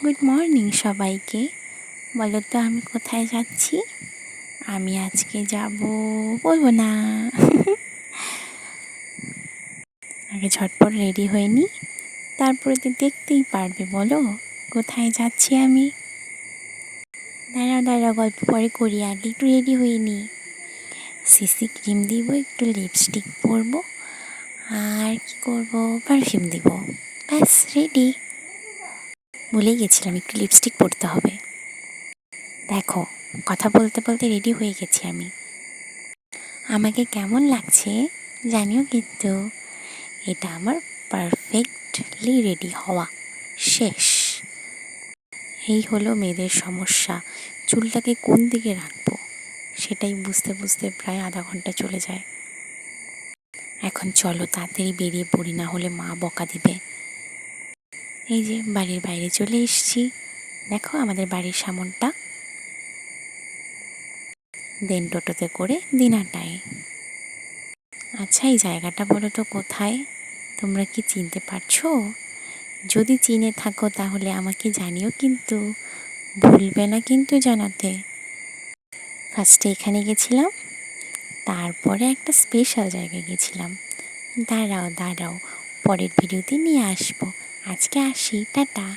Good morning সবাইকে। বলো তো আমি কোথায় যাচ্ছি? আমি আজকে যাব, বলবো না। আগে ঝটপট রেডি হয়ে নি, তারপরে তো দেখতেই পারবে। বলো কোথায় যাচ্ছি আমি? দাঁড়াও দাঁড়াও, গল্প পরে করি, আগে একটু রেডি হয়ে নি। সিসি ক্রিম দিব, একটু লিপস্টিক পরবো, আর কি করবো, পারফিউম দিব। ব্যাস রেডি। ভুলেই গেছিলাম একটু লিপস্টিক পরতে হবে। দেখো, কথা বলতে বলতে রেডি হয়ে গেছি আমি। আমাকে কেমন লাগছে জানিও কিন্তু। এটা আমার পারফেক্টলি রেডি হওয়া শেষ। এই হলো মেয়েদের সমস্যা, চুলটাকে কোন দিকে রাখবো সেটাই বুঝতে বুঝতে প্রায় আধা ঘন্টা চলে যায়। এখন চলো তাড়াতাড়ি বেরিয়ে পড়ি, না হলে মা বকা দিবে। এই যে বাড়ির বাইরে চলে এসেছি, দেখো আমাদের বাড়ির সামনটা। দেন টোটোতে করে দিনাটায়। আচ্ছা, এই জায়গাটা বলো তো কোথায়? তোমরা কি চিনতে পারছো? যদি চিনে থাকো তাহলে আমাকে জানিও কিন্তু, ভুলবে না কিন্তু জানাতে। ফার্স্টে এখানে গেছিলাম, তারপরে একটা স্পেশাল জায়গায় গেছিলাম। দাঁড়াও দাঁড়াও, পরের ভিডিওতে নিয়ে আসবো। আজকে আসি, টাটা।